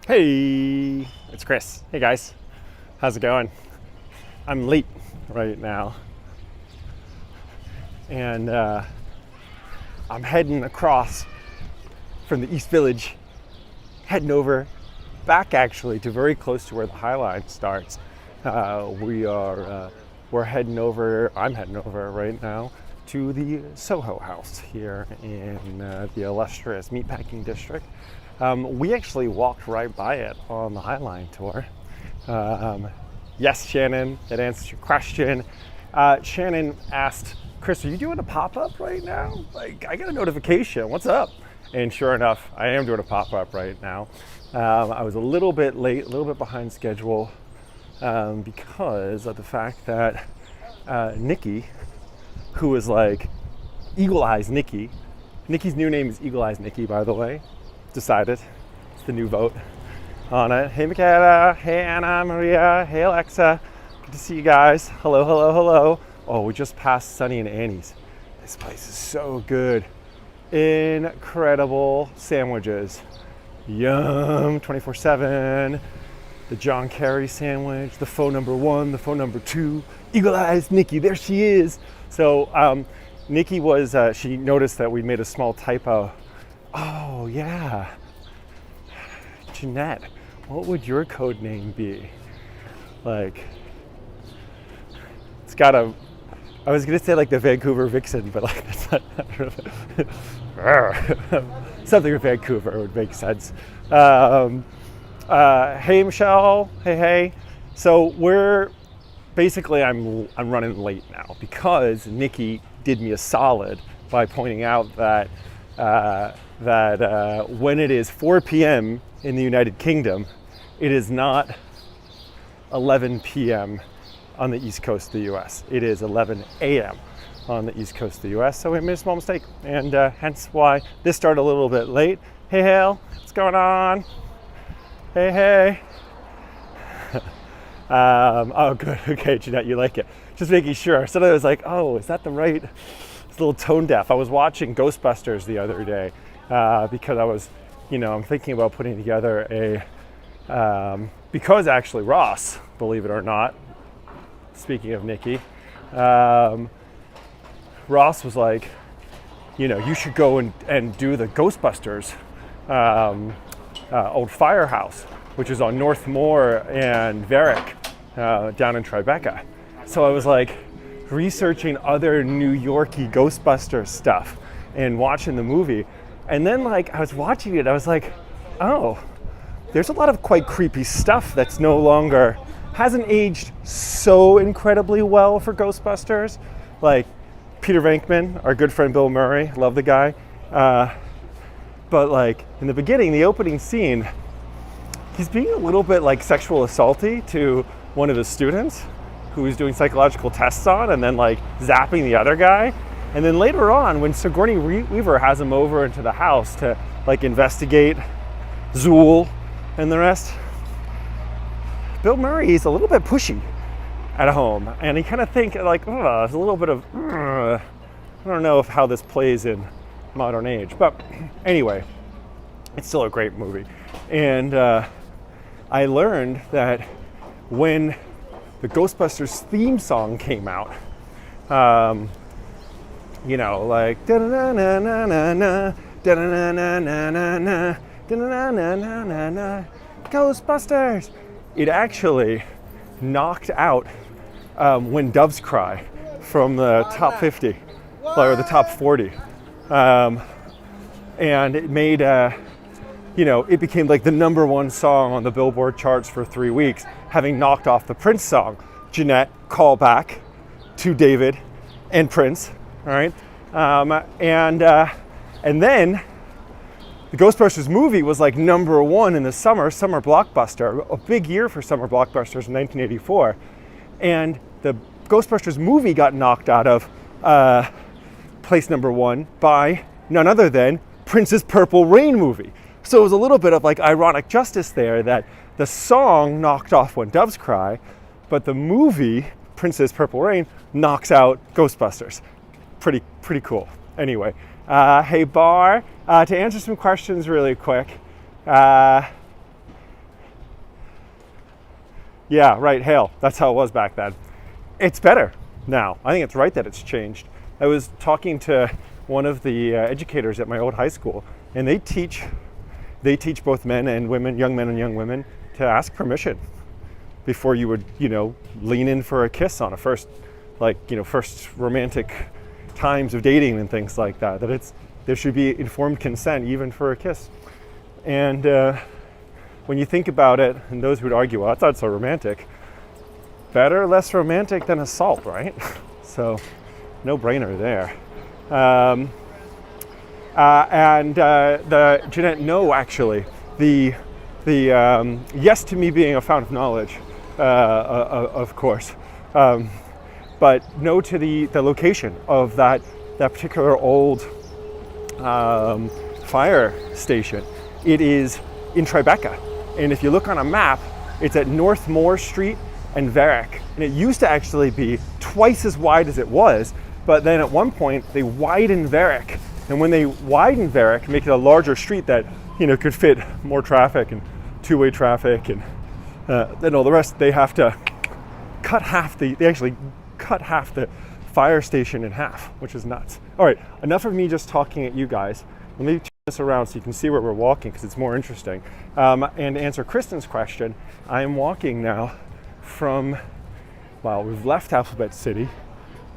Hey, it's Chris. Hey guys, how's it going? I'm late right now, and I'm heading across from the East Village, heading over back actually to very close to where the High Line starts. We're heading over. I'm heading over right now to the SoHo House here in the illustrious meatpacking district. We actually walked right by it on the High Line tour. Yes, Shannon, that answers your question. Shannon asked, Chris, are you doing a pop-up right now? Like, I got a notification, what's up? And sure enough, I am doing a pop-up right now. I was a little bit late, a little bit behind schedule because of the fact that Nikki, who is like Eagle Eyes Nikki, Nikki's new name is Eagle Eyes Nikki, by the way. Decided it's the new vote on it. Hey Michaela, hey Anna, Maria, hey Alexa, good to see you guys. Hello, hello, hello. Oh, we just passed Sunny and Annie's. This place is so good. Incredible sandwiches. Yum, 24/7. The John Kerry sandwich, the phone number 1, the phone number 2. Eagle Eyes Nikki, there she is. So Nikki was, she noticed that we made a small typo. Oh yeah, Jeanette, what would your code name be? Like, it's got a, I was gonna say like the Vancouver Vixen, but like that's not something with Vancouver would make sense. Hey Michelle, hey. So we're basically, I'm running late now because Nikki did me a solid by pointing out that when it is 4 p.m. in the United Kingdom, it is not 11 p.m. on the East Coast of the U.S. It is 11 a.m. on the East Coast of the U.S. So we made a small mistake, and hence why this started a little bit late. Hey, Hale, what's going on? Hey. Oh, good. Okay, Jeanette, you like it. Just making sure. So I was like, oh, is that the right? It's a little tone deaf. I was watching Ghostbusters the other day because I was, I'm thinking about putting together because actually Ross, believe it or not, speaking of Nikki, Ross was like, you should go and do the Ghostbusters old firehouse, which is on Northmore and Varick down in Tribeca. So I was like researching other New Yorkie Ghostbusters stuff and watching the movie. And then like I was watching it, I was like, oh, there's a lot of quite creepy stuff that's no longer, hasn't aged so incredibly well for Ghostbusters. Like Peter Venkman, our good friend Bill Murray, love the guy. But like in the beginning, the opening scene, he's being a little bit like sexual assaulty to one of his students who he's doing psychological tests on and then like zapping the other guy. And then later on, when Sigourney Weaver has him over into the house to like investigate Zool and the rest, Bill Murray is a little bit pushy at home. And you kind of think like, there's a little bit of, I don't know how this plays in modern age. But anyway, it's still a great movie. And I learned that when the Ghostbusters theme song came out, like da-na-na-na-na-na, da-na-na-na-na-na, da-na-na-na-na-na, Ghostbusters, it actually knocked out When Doves Cry from the top 50 or the top 40, and it made it became like the #1 song on the Billboard charts for 3 weeks, having knocked off the Prince song. Jeanette, call back to David and Prince, all right? And then the Ghostbusters movie was like #1 in the summer blockbuster, a big year for summer blockbusters in 1984. And the Ghostbusters movie got knocked out of place #1 by none other than Prince's Purple Rain movie. So it was a little bit of like ironic justice there that the song knocked off When Doves Cry, but the movie, Prince's Purple Rain, knocks out Ghostbusters. Pretty cool. Anyway, hey Bar, to answer some questions really quick, Yeah, right, hail. That's how it was back then. It's better now. I think it's right that it's changed. I was talking to one of the educators at my old high school, and they teach both men and women, young men and young women, to ask permission before you would, lean in for a kiss on a first romantic times of dating and things like that. There should be informed consent even for a kiss. And when you think about it, and those who would argue, well, that's not so romantic, better, less romantic than assault, right? So, no brainer there. Jeanette, no, actually, the yes to me being a fount of knowledge, of course, but no to the location of that particular old fire station. It is in Tribeca, and if you look on a map, it's at North Moore Street and Varick, and it used to actually be twice as wide as it was, but then at one point they widened Varick, and when they widened Varick, make it a larger street that could fit more traffic and two-way traffic, and then all the rest, they have to cut half they actually cut half the fire station in half, which is nuts. All right, enough of me just talking at you guys. Let me turn this around so you can see where we're walking, because it's more interesting. And to answer Kristen's question, I am walking now from, we've left Alphabet City.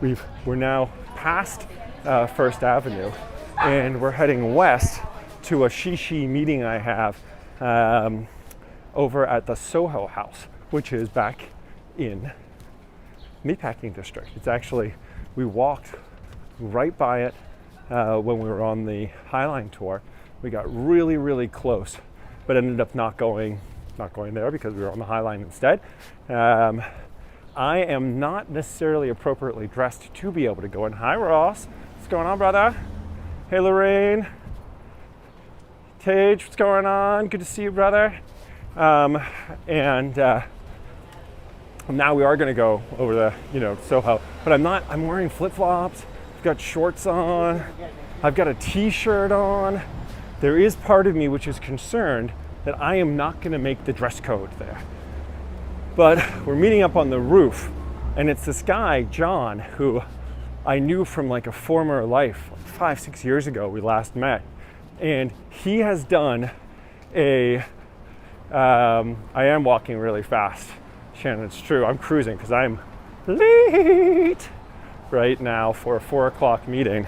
We're now past First Avenue, and we're heading west to a shishi meeting I have over at the SoHo House, which is back in Meatpacking District. It's actually, we walked right by it when we were on the Highline tour. We got really, really close, but ended up not going there because we were on the Highline instead. I am not necessarily appropriately dressed to be able to go in. Hi, Ross. What's going on, brother? Hey, Lorraine. Tage, what's going on? Good to see you, brother. Now we are going to go over the, Soho, but I'm wearing flip-flops. I've got shorts on. I've got a t-shirt on. There is part of me which is concerned that I am not going to make the dress code there. But we're meeting up on the roof, and it's this guy, John, who I knew from like a former life, 5-6 years ago we last met. And he has done I am walking really fast, Shannon, it's true. I'm cruising because I'm late right now for a 4 o'clock meeting.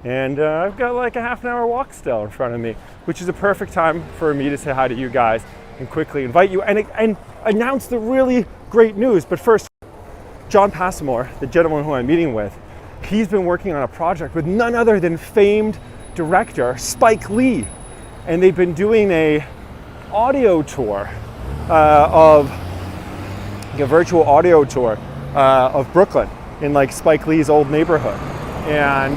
And I've got like a half an hour walk still in front of me, which is a perfect time for me to say hi to you guys and quickly invite you and announce the really great news. But first, John Passamore, the gentleman who I'm meeting with, he's been working on a project with none other than famed director Spike Lee. And they've been doing a audio tour of a virtual audio tour of Brooklyn in like Spike Lee's old neighborhood. And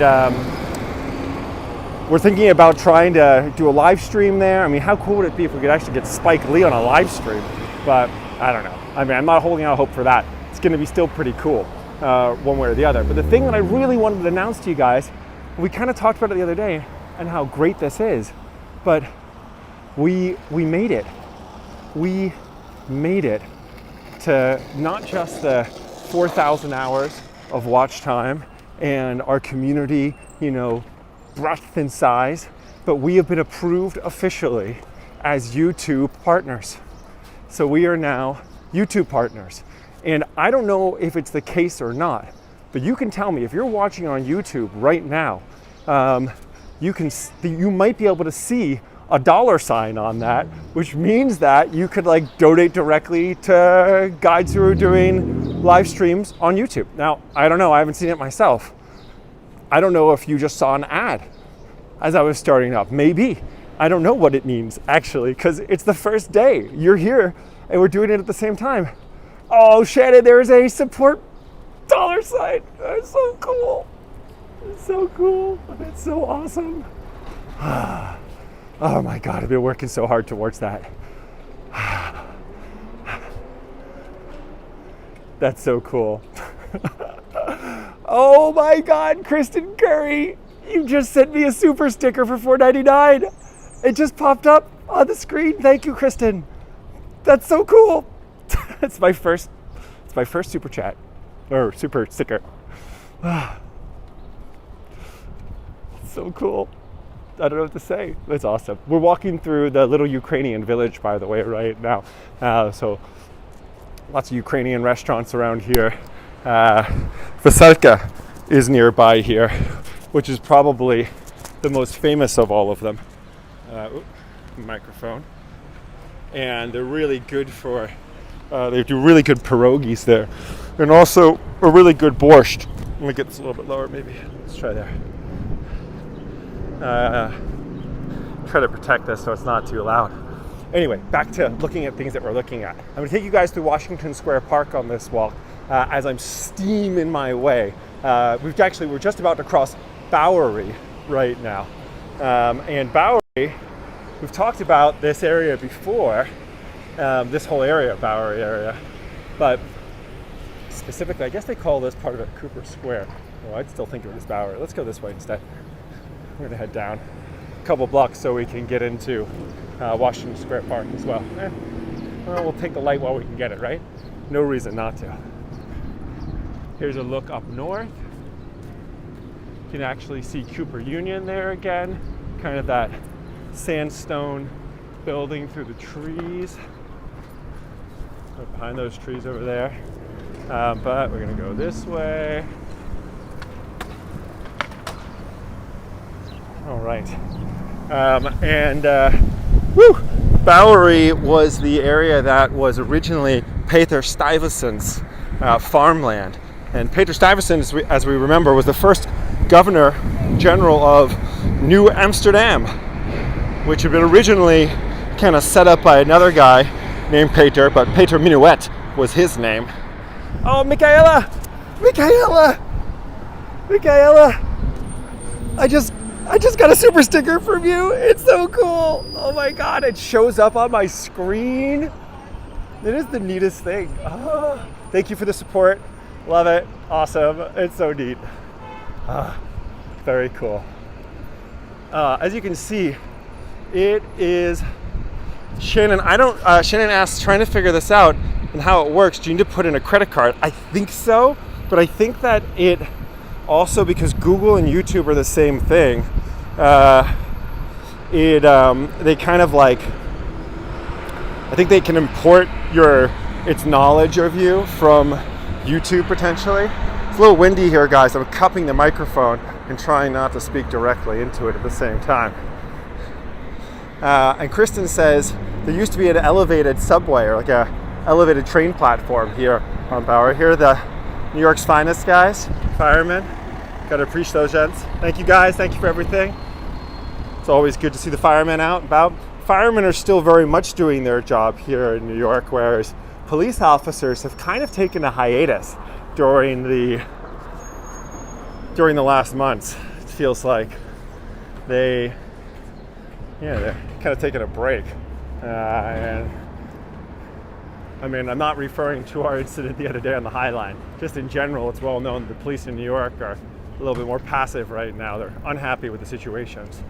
we're thinking about trying to do a live stream there. I mean, how cool would it be if we could actually get Spike Lee on a live stream? But I don't know. I mean, I'm not holding out hope for that. It's going to be still pretty cool one way or the other. But the thing that I really wanted to announce to you guys, we kind of talked about it the other day and how great this is, but we made it. We made it to not just the 4,000 hours of watch time and our community, breadth and size, but we have been approved officially as YouTube partners. So we are now YouTube partners. And I don't know if it's the case or not, but you can tell me if you're watching on YouTube right now, you might be able to see a $sign on that, which means that you could like donate directly to guides who are doing live streams on YouTube. Now, I don't know, I haven't seen it myself. I don't know if you just saw an ad as I was starting up. Maybe. I don't know what it means actually, because it's the first day. You're here and we're doing it at the same time. Oh, Shannon, there is a support $sign. That's so cool. It's so cool. It's so awesome. Oh my God, I've been working so hard towards that. That's so cool. Oh my God, Kristen Curry, you just sent me a super sticker for $4.99. It just popped up on the screen. Thank you, Kristen. That's so cool. It's my first super chat or super sticker. So cool. I don't know what to say. It's awesome. We're walking through the little Ukrainian village, by the way, right now. So lots of Ukrainian restaurants around here. Veselka is nearby here, which is probably the most famous of all of them. Microphone. And they're really good for, they do really good pierogies there. And also a really good borscht. Let me get this a little bit lower maybe. Let's try there. Try to protect this so it's not too loud. Anyway, back to looking at things that we're looking at. I'm going to take you guys through Washington Square Park on this walk as I'm steaming my way. We're just about to cross Bowery right now. And Bowery, we've talked about this area before, this whole area, Bowery area, but specifically, I guess they call this part of it Cooper Square. Well, I'd still think of it as Bowery. Let's go this way instead. We're gonna head down a couple blocks so we can get into Washington Square Park as well. Well, we'll take the light while we can get it, right? No reason not to. Here's a look up north. You can actually see Cooper Union there again, kind of that sandstone building through the trees. Right behind those trees over there. But we're gonna go this way. All right. Bowery was the area that was originally Peter Stuyvesant's farmland. And Peter Stuyvesant, as we remember, was the first Governor General of New Amsterdam, which had been originally kind of set up by another guy named Peter, but Peter Minuet was his name. Oh, Michaela! I just got a super sticker from you. It's so cool. Oh my God, it shows up on my screen. It is the neatest thing. Oh, thank you for the support. Love it. Awesome. It's so neat. Very cool. As you can see, it is Shannon. Shannon asks, trying to figure this out and how it works. Do you need to put in a credit card? I think so, but I think that it also, because Google and YouTube are the same thing, they kind of like, I think they can import its knowledge of you from YouTube potentially. It's a little windy here, guys. I'm cupping the microphone and trying not to speak directly into it at the same time. And Kristen says there used to be an elevated subway or like a elevated train platform here on Bowery. Here are the New York's finest guys, firemen. Gotta appreciate those gents. Thank you guys, thank you for everything. It's always good to see the firemen out and about. Firemen are still very much doing their job here in New York, whereas police officers have kind of taken a hiatus during the last months. It feels like they're kind of taking a break. And I mean, I'm not referring to our incident the other day on the High Line. Just in general, it's well known the police in New York are a little bit more passive right now. They're unhappy with the situations.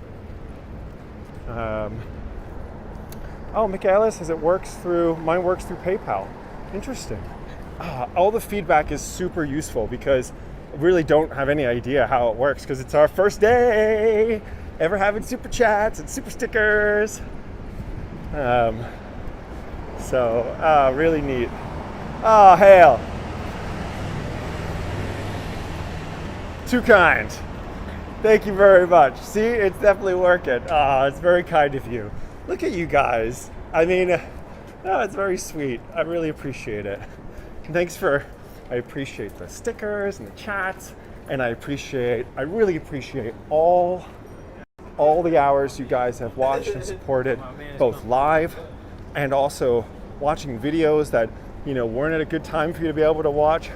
Michaela says mine works through PayPal. Interesting. All the feedback is super useful because I really don't have any idea how it works because it's our first day ever having super chats and super stickers. Really neat. Oh, hail. Too kind. Thank you very much. See, it's definitely working. It's very kind of you. Look at you guys. I mean, it's very sweet. I really appreciate it. I appreciate the stickers and the chats, and I really appreciate all the hours you guys have watched and supported, both live and also watching videos that, weren't at a good time for you to be able to watch.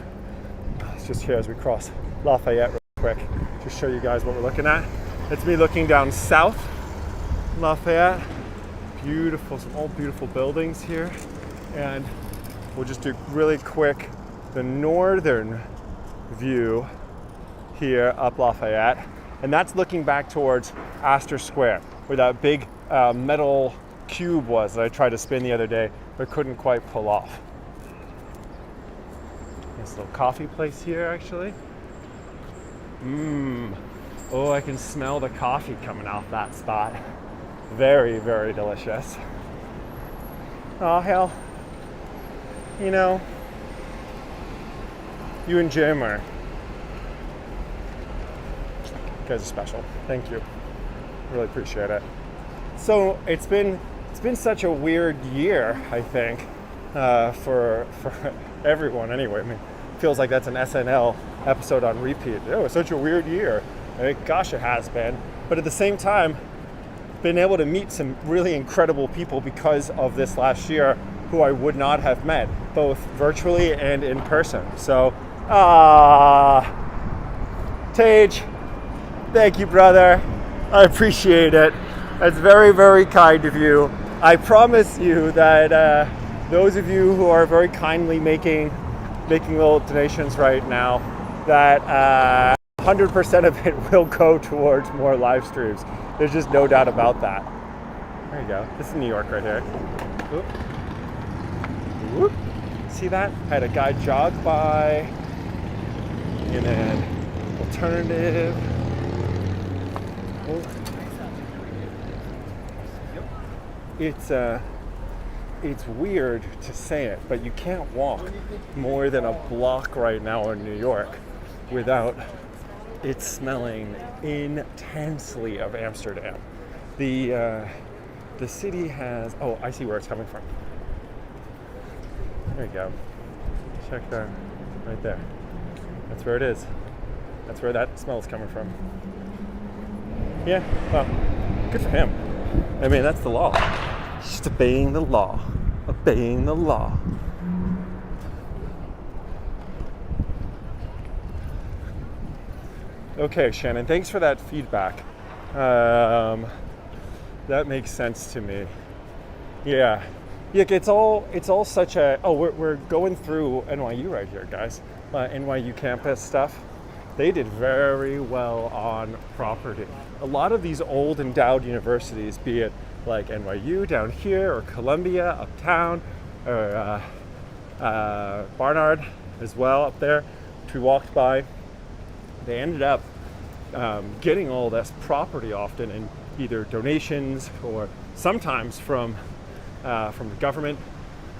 It's just here as we cross Lafayette real quick to show you guys what we're looking at. It's me looking down south Lafayette. Beautiful, some old beautiful buildings here. And we'll just do really quick the northern view here up Lafayette. And that's looking back towards Astor Square, where that big metal cube was that I tried to spin the other day, but couldn't quite pull off. Nice little coffee place here, actually. Oh, I can smell the coffee coming off that spot. Very, very delicious. Oh, hell. You know, you and Jim are, you guys are special. Thank you. Really appreciate it. So it's been such a weird year, I think, for everyone anyway. I mean, it feels like that's an SNL episode on repeat. Oh, it's such a weird year. Gosh, it has been. But at the same time, been able to meet some really incredible people because of this last year who I would not have met, both virtually and in person. So, Tage, thank you, brother. I appreciate it. That's very, very kind of you. I promise you that those of you who are very kindly making little donations right now, that 100% of it will go towards more live streams. There's just no doubt about that. There you go. This is New York right here. Oop. Whoop. See that? I had a guy jog by, and then alternative. Oh. It's weird to say it, but you can't walk more than a block right now in New York without it smelling intensely of Amsterdam. The city has, oh, I see where it's coming from. There you go. Check that right there. That's where it is. That's where that smell is coming from. Yeah, well, good for him. I mean, that's the law. Just obeying the law. Obeying the law. Okay, Shannon, thanks for that feedback. That makes sense to me. Yeah. It's all such a, we're going through NYU right here, guys. NYU campus stuff. They did very well on property. A lot of these old endowed universities, be it like NYU down here or Columbia uptown or Barnard as well up there, which we walked by, they ended up getting all this property often in either donations or sometimes from the government,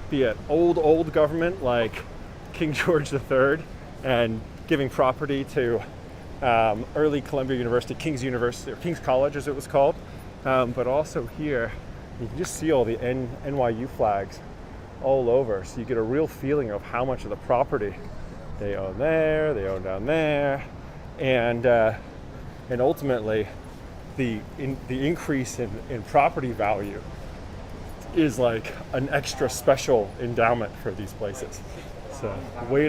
be it old government like King George III, and giving property to early Columbia University, King's College as it was called, but also here you can just see all the NYU flags all over, so you get a real feeling of how much of the property they own there, they own down there, and ultimately the increase in property value is like an extra special endowment for these places. So way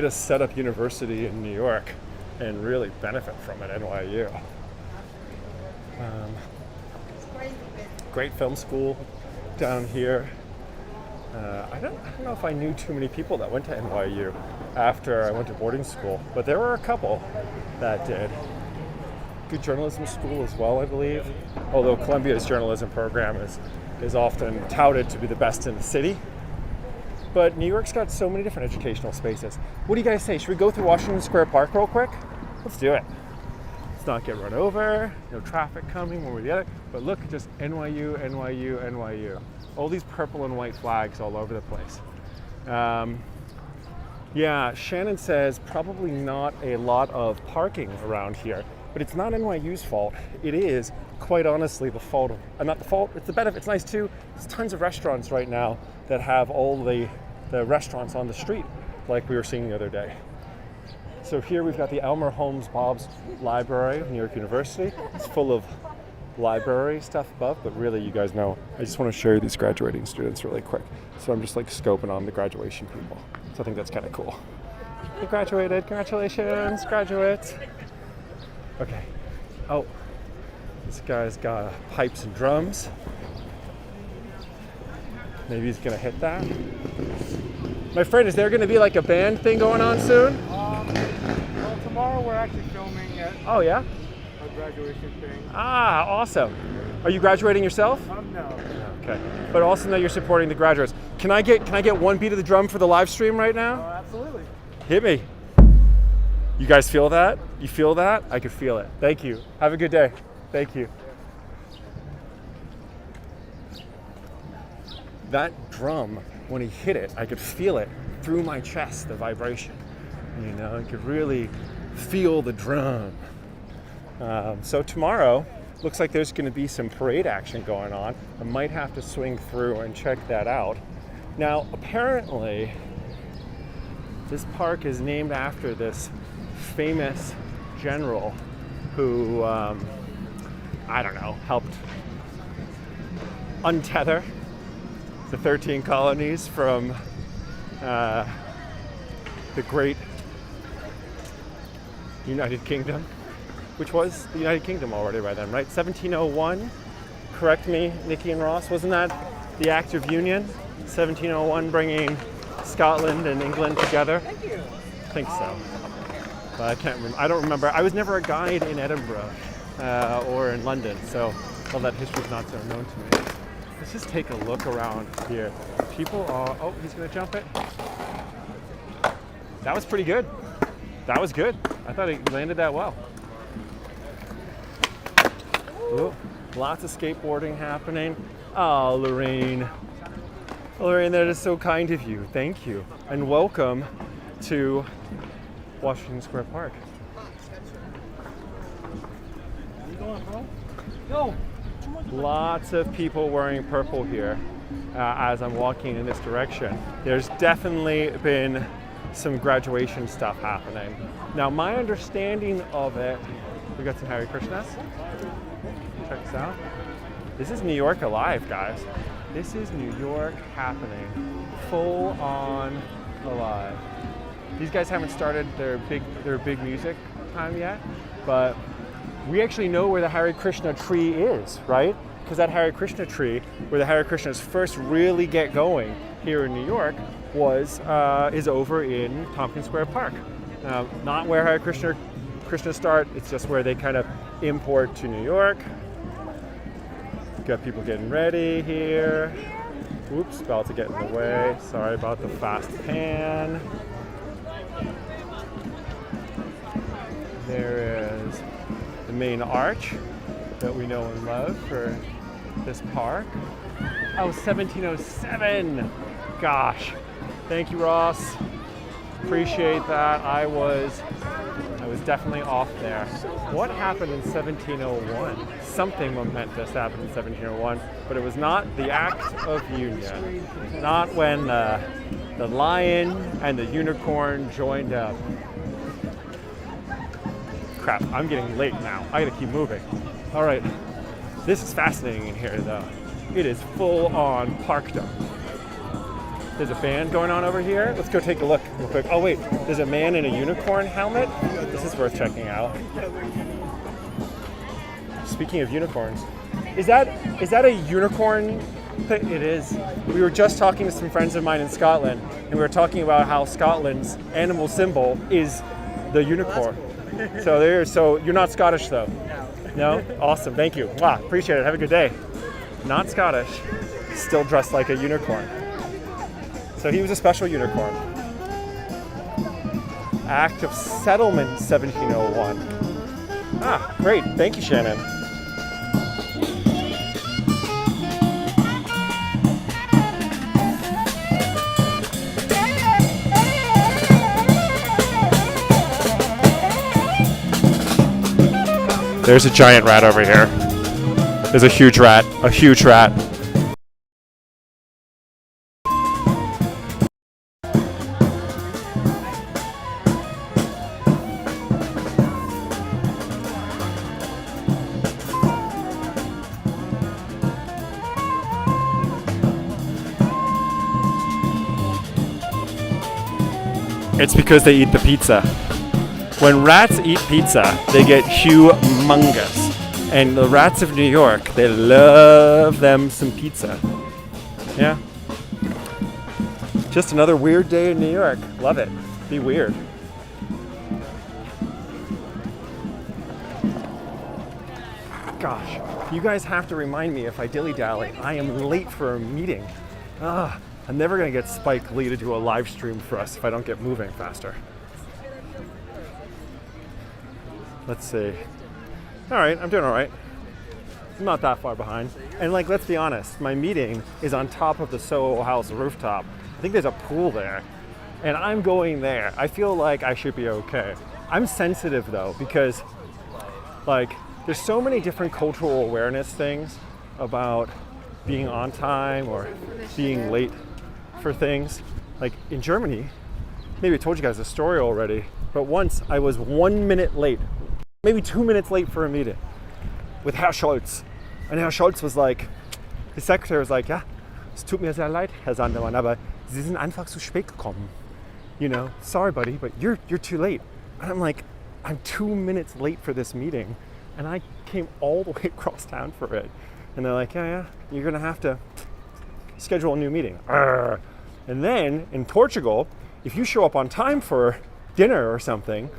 to set up university in New York and really benefit from it, NYU. Great film school down here. I don't know if I knew too many people that went to NYU after I went to boarding school, but there were a couple that did. Good journalism school as well, I believe. Although Columbia's journalism program is often touted to be the best in the city. But New York's got so many different educational spaces. What do you guys say? Should we go through Washington Square Park real quick? Let's do it. Let's not get run over. No traffic coming one way or the other. But look, just NYU, NYU, NYU. All these purple and white flags all over the place. Yeah, Shannon says probably not a lot of parking around here, but it's not NYU's fault. It is, quite honestly, the fault of, not the fault, it's the benefit. It's nice too. There's tons of restaurants right now that have all the restaurants on the street, like we were seeing the other day. So here we've got the Elmer Holmes Bob's Library of New York University. It's full of library stuff above, but really, you guys know, I just want to show you these graduating students really quick. So I'm just like scoping on the graduation people. So I think that's kind of cool. You graduated, congratulations, graduates. Okay. Oh, this guy's got pipes and drums. Maybe he's gonna hit that. My friend, is there gonna be like a band thing going on soon? Well, tomorrow we're actually filming it. Oh yeah? A graduation thing. Ah, awesome. Are you graduating yourself? No. Okay. But also know you're supporting the graduates. Can I get one beat of the drum for the live stream right now? Oh, absolutely. Hit me. You guys feel that? You feel that? I could feel it. Thank you. Have a good day. Thank you. That drum, when he hit it, I could feel it through my chest, the vibration. You know, I could really feel the drum. So tomorrow, looks like there's going to be some parade action going on. I might have to swing through and check that out. Now, apparently, this park is named after this famous general who, I don't know, helped untether the 13 colonies from the great United Kingdom, which was the United Kingdom already by then, right? 1701, correct me, Nikki and Ross, wasn't that the Act of Union? 1701 bringing Scotland and England together? Thank you. I think so. But I can't remember. I don't remember. I was never a guide in Edinburgh or in London, so all that history's not so known to me. Let's just take a look around here. People are, oh, he's gonna jump it. That was pretty good. That was good. I thought he landed that well. Ooh, lots of skateboarding happening. Oh, Lorraine. Lorraine, that is so kind of you. Thank you. And welcome to Washington Square Park. You going, bro? Go. Lots of people wearing purple here as I'm walking in this direction. There's definitely been some graduation stuff happening. Now, my understanding of it, we got some Hare Krishnas. Check this out. This is New York alive, guys. This is New York happening, full on alive. These guys haven't started their big music time yet, but we actually know where the Hare Krishna tree is, right? Because that Hare Krishna tree, where the Hare Krishnas first really get going here in New York, is over in Tompkins Square Park. Not where Hare Krishna start, it's just where they kind of import to New York. Got people getting ready here. Oops, about to get in the way. Sorry about the fast pan. There is the main arch that we know and love for this park. Oh, 1707. Gosh. Thank you, Ross. Appreciate that. I was definitely off there. What happened in 1701? Something momentous happened in 1701, but it was not the Act of Union. Not when the lion and the unicorn joined up. Crap, I'm getting late now. I gotta keep moving. All right, this is fascinating in here though. It is full on parkdom. There's a band going on over here. Let's go take a look real quick. Oh wait, there's a man in a unicorn helmet. This is worth checking out. Speaking of unicorns, is that a unicorn? It is. We were just talking to some friends of mine in Scotland, and we were talking about how Scotland's animal symbol is the unicorn. So you're not Scottish though? No? Awesome, thank you. Wow, appreciate it. Have a good day. Not Scottish, still dressed like a unicorn. So he was a special unicorn. Act of Settlement 1701. Ah, great. Thank you, Shannon. There's a giant rat over here. There's a huge rat. A huge rat. It's because they eat the pizza. When rats eat pizza, they get humongous. And the rats of New York, they love them some pizza. Yeah. Just another weird day in New York. Love it. Be weird. Gosh, you guys have to remind me if I dilly-dally. I am late for a meeting. I'm never gonna get Spike Lee to do a live stream for us if I don't get moving faster. let's see. All right, I'm doing all right. I'm not that far behind. And like, let's be honest, my meeting is on top of the SoHo House rooftop. I think there's a pool there. And I'm going there. I feel like I should be okay. I'm sensitive though, because like, there's so many different cultural awareness things about being on time or being late for things. Like in Germany, maybe I told you guys the story already, but once I was 1 minute late, maybe 2 minutes late for a meeting with Herr Scholz. And Herr Scholz was like, his secretary was like, ja, es tut mir sehr leid, Herr Sandemann, aber Sie sind einfach zu spät gekommen. You know, sorry buddy, but you're too late. And I'm like, I'm 2 minutes late for this meeting and I came all the way across town for it. And they're like, yeah, you're gonna have to schedule a new meeting. Arrgh. And then in Portugal, if you show up on time for dinner or something,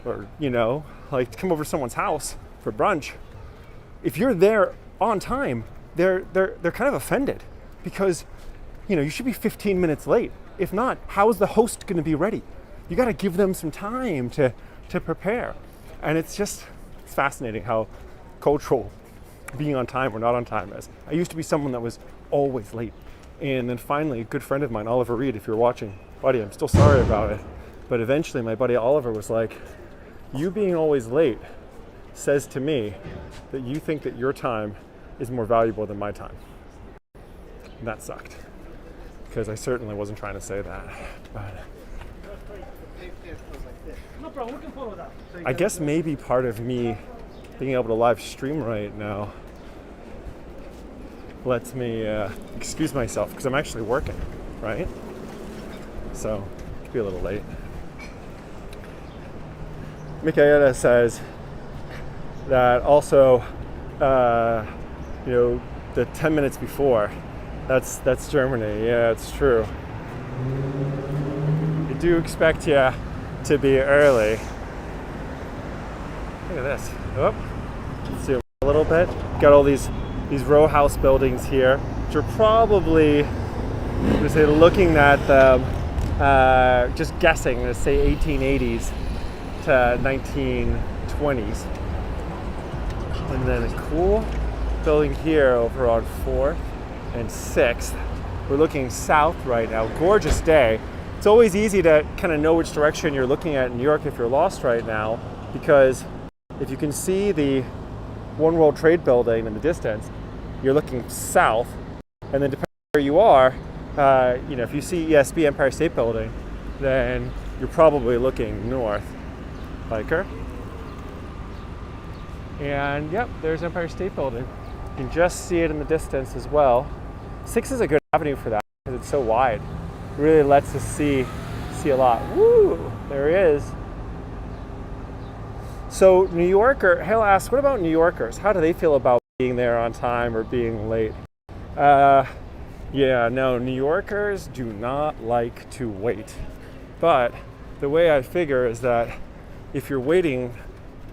or, you know, like come over to someone's house for brunch, if you're there on time, they're kind of offended because, you know, you should be 15 minutes late. If not, how is the host going to be ready? You got to give them some time to prepare. And it's fascinating how cultural being on time or not on time is. I used to be someone that was always late. And then finally, a good friend of mine, Oliver Reed, if you're watching, buddy, I'm still sorry about it. But eventually my buddy Oliver was like, you being always late says to me that you think that your time is more valuable than my time. And that sucked, because I certainly wasn't trying to say that. But I guess maybe part of me being able to live stream right now lets me excuse myself, because I'm actually working, right? So, could be a little late. Michaela says that also, you know, the 10 minutes before, that's Germany. Yeah, it's true. They do expect you to be early. Look at this. Oh, let's zoom a little bit. Got all these row house buildings here, which are probably, I'm gonna say, looking at them, just guessing, let's say 1880s to 1920s. And then a cool building here over on 4th and 6th. We're looking south right now. Gorgeous day. It's always easy to kind of know which direction you're looking at in New York if you're lost right now, because if you can see the One World Trade Building in the distance, you're looking south, and then depending on where you are, you know, if you see ESB, Empire State Building, then you're probably looking north. Biker. And yep, there's Empire State Building. You can just see it in the distance as well. 6 is a good avenue for that because it's so wide. It really lets us see a lot. Woo! There he is. So New Yorker, Hale asks, what about New Yorkers? How do they feel about being there on time or being late? Yeah, no, New Yorkers do not like to wait. But the way I figure is that if you're waiting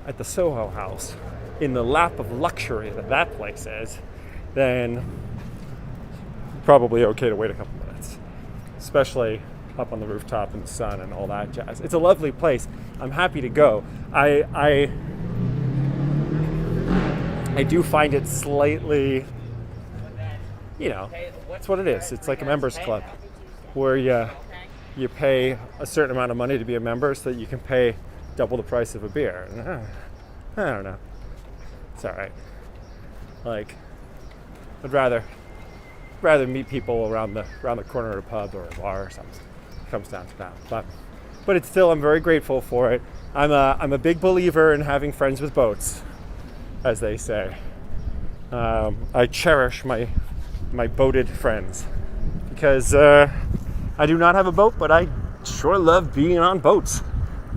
at the SoHo House in the lap of luxury that place is, then probably okay to wait a couple minutes, especially up on the rooftop in the sun and all that jazz. It's a lovely place. I'm happy to go. I do find it slightly, you know, it's what it is. It's like a members club where you pay a certain amount of money to be a member so that you can pay double the price of a beer. I don't know. It's all right. Like, I'd rather meet people around the corner of a pub or a bar or something. It comes down to that. But it's still, I'm very grateful for it. I'm a big believer in having friends with boats, as they say. I cherish my boated friends because I do not have a boat, but I sure love being on boats.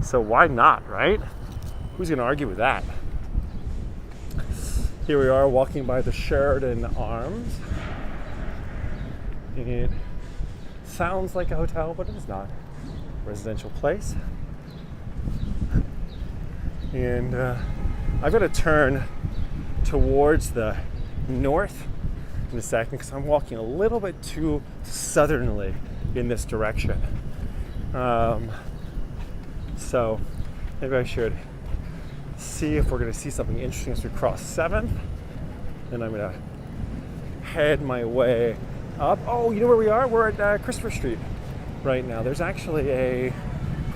So why not, right? Who's going to argue with that? Here we are walking by the Sheridan Arms. It sounds like a hotel, but it is not. Residential place. And I've got to turn towards the north in a second because I'm walking a little bit too southerly in this direction. So maybe I should see if we're going to see something interesting as we cross 7th. Then I'm going to head my way up. Oh, you know where we are? We're at Christopher Street right now. There's actually a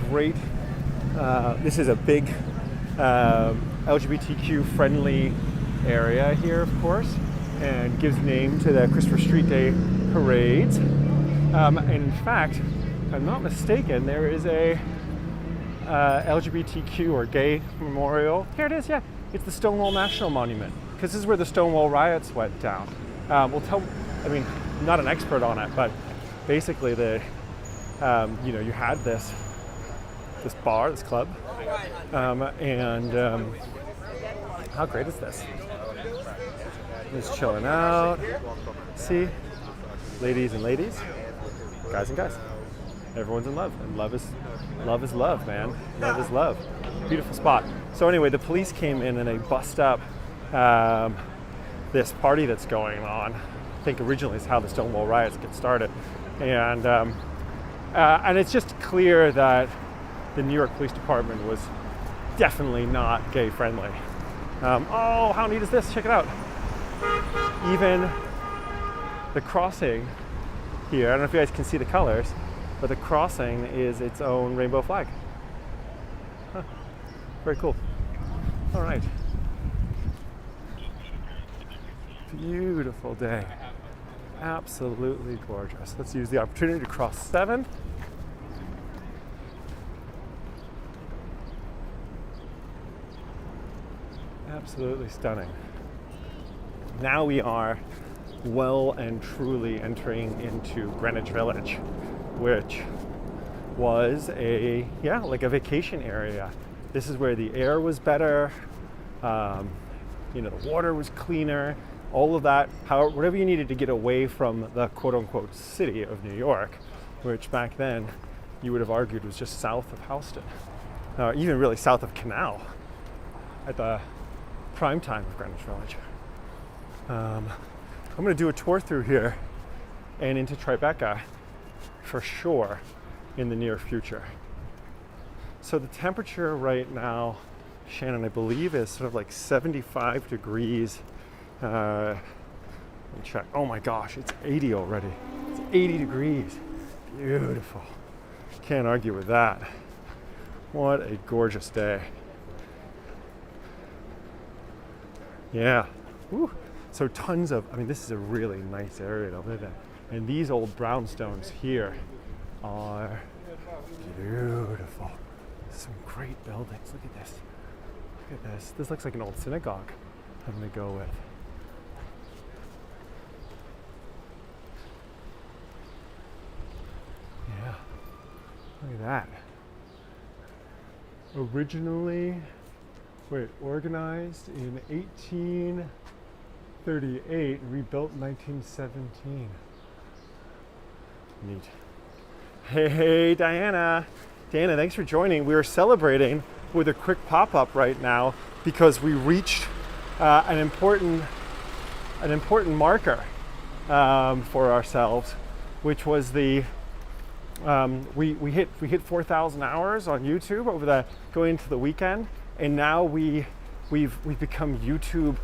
great, this is a big LGBTQ friendly area here, of course, and gives name to the Christopher Street Day parades. In fact, if I'm not mistaken, there is a LGBTQ or gay memorial. Here it is, yeah. It's the Stonewall National Monument, because this is where the Stonewall riots went down. I'm not an expert on it, but basically you had this bar, this club, how great is this? Just chilling out. See, ladies and ladies, guys and guys. Everyone's in love, and love is love, man. Love is love. Beautiful spot. So anyway, the police came in and they bust up this party that's going on. I think originally is how the Stonewall riots get started, and it's just clear that the New York Police Department was definitely not gay friendly. Oh, how neat is this? Check it out. Even the crossing here, I don't know if you guys can see the colors, but the crossing is its own rainbow flag. Huh. Very cool. All right. Beautiful day. Absolutely gorgeous. Let's use the opportunity to cross 7. Absolutely stunning. Now we are well and truly entering into Greenwich Village, which was a vacation area. This is where the air was better, the water was cleaner, all of that, whatever you needed to get away from the quote-unquote city of New York, which back then you would have argued was just south of Houston, even really south of Canal at the prime time of Greenwich Village. I'm going to do a tour through here and into Tribeca for sure in the near future. So the temperature right now, Shannon, I believe is sort of like 75 degrees. Let me check. Oh my gosh, it's 80 already. It's 80 degrees. Beautiful. Can't argue with that. What a gorgeous day. Yeah. Woo. So tons of, this is a really nice area to live in. And these old brownstones here are beautiful. Some great buildings. Look at this. Look at this. This looks like an old synagogue I'm going to go with. Yeah. Look at that. Originally, organized in 1838, rebuilt in 1917. Neat. Hey, Diana. Diana, thanks for joining. We are celebrating with a quick pop-up right now because we reached an important marker for ourselves, which was the we hit 4,000 hours on YouTube going into the weekend, and now we've become YouTube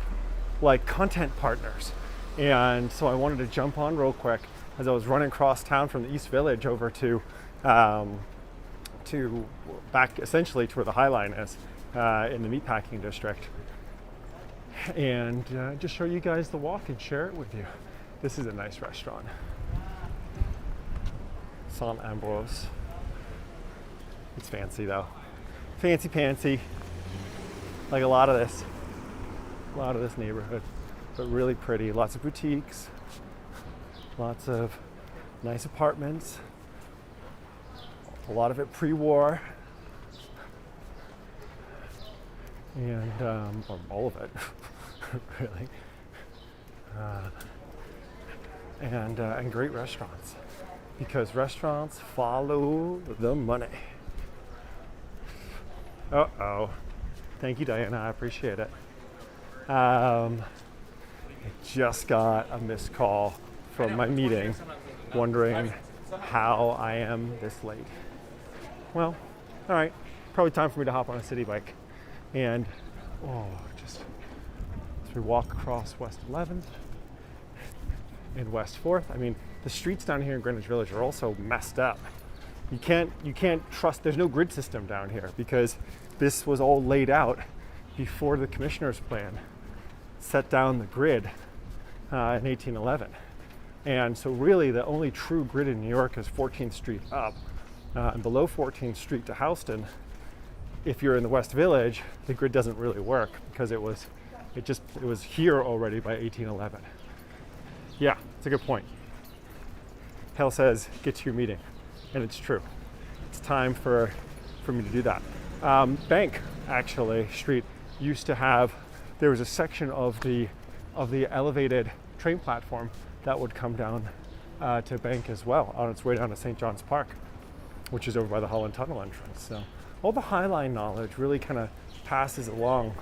like content partners. And so I wanted to jump on real quick as I was running across town from the East Village over to back essentially to where the High Line is in the meatpacking district, and just show you guys the walk and share it with you. This is a nice restaurant, St. Ambrose. It's fancy though, fancy pantsy, like a lot of this neighborhood, but really pretty. Lots of boutiques, lots of nice apartments, a lot of it pre-war, and or all of it really, and great restaurants, because restaurants follow the money. Thank you, Diana, I appreciate it. I just got a missed call from my meeting wondering how I am this late. Well, all right, probably time for me to hop on a city bike and just as we walk across West 11th and West 4th. I mean, the streets down here in Greenwich Village are also messed up. You can't trust, there's no grid system down here because this was all laid out before the commissioner's plan set down the grid in 1811. And so really the only true grid in New York is 14th Street up. And below 14th Street to Houston, if you're in the West Village, the grid doesn't really work because it was here already by 1811. Yeah, it's a good point. Hell says, get to your meeting. And it's true. It's time for me to do that. Bank, actually, Street used to have, there was a section of the elevated train platform that would come down to Bank as well on its way down to St. John's Park, which is over by the Holland Tunnel entrance. So all the High Line knowledge really kind of passes along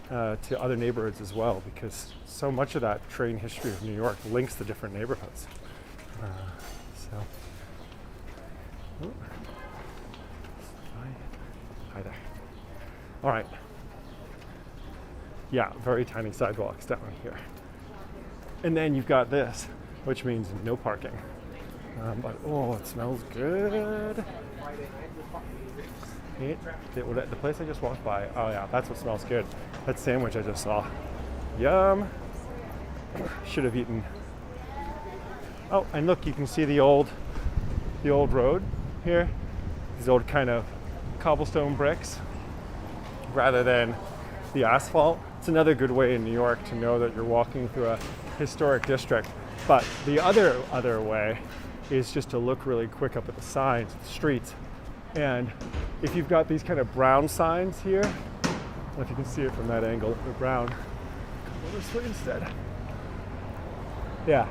to other neighborhoods as well, because so much of that train history of New York links the different neighborhoods. Ooh. Hi there. All right. Yeah, very tiny sidewalks down here. And then you've got this, which means no parking. But oh, it smells good. The place I just walked by, oh yeah, that's what smells good. That sandwich I just saw. Yum. Should have eaten. Oh, and look, you can see the old road here. These old kind of cobblestone bricks rather than the asphalt. It's another good way in New York to know that you're walking through a historic district. But the other way is just to look really quick up at the signs, the streets. And if you've got these kind of brown signs here, I don't know if you can see it from that angle, they're brown. Go this way instead. Yeah,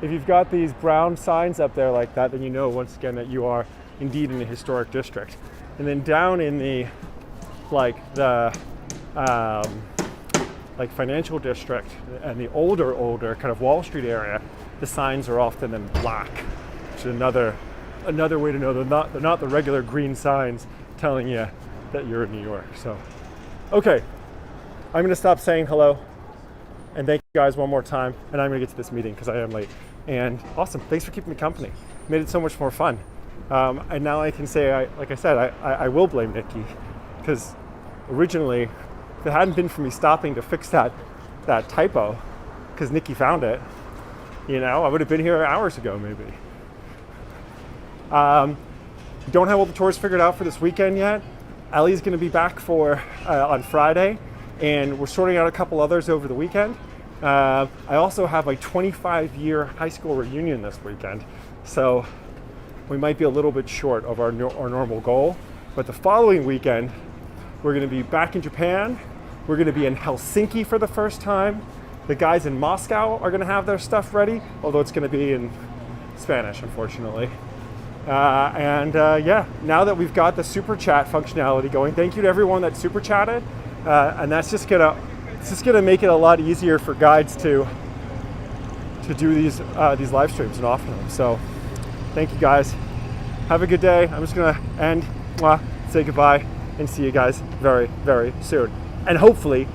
if you've got these brown signs up there like that, then you know once again that you are indeed in a historic district. And then down in the financial district and the older kind of Wall Street area, the signs are often in black, which is another way to know they're not the regular green signs telling you that you're in New York. So, okay, I'm going to stop saying hello and thank you guys one more time, and I'm going to get to this meeting because I am late. And awesome, thanks for keeping me company. Made it so much more fun. And now I can say, I will blame Nikki, because originally, if it hadn't been for me stopping to fix that typo, because Nikki found it, I would have been here hours ago maybe. Don't have all the tours figured out for this weekend yet. Ellie's going to be back on Friday, and we're sorting out a couple others over the weekend. I also have a 25-year high school reunion this weekend, so we might be a little bit short of our normal goal. But the following weekend, we're going to be back in Japan. We're going to be in Helsinki for the first time. The guys in Moscow are going to have their stuff ready, although it's going to be in Spanish, unfortunately. Now that we've got the SuperChat functionality going, thank you to everyone that SuperChatted, and that's just gonna make it a lot easier for guides to do these live streams and offer them. So, thank you guys. Have a good day. I'm just gonna say goodbye, and see you guys very, very soon. And hopefully,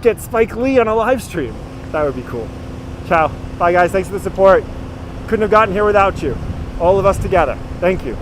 get Spike Lee on a live stream. That would be cool. Ciao. Bye guys. Thanks for the support. Couldn't have gotten here without you. All of us together. Thank you.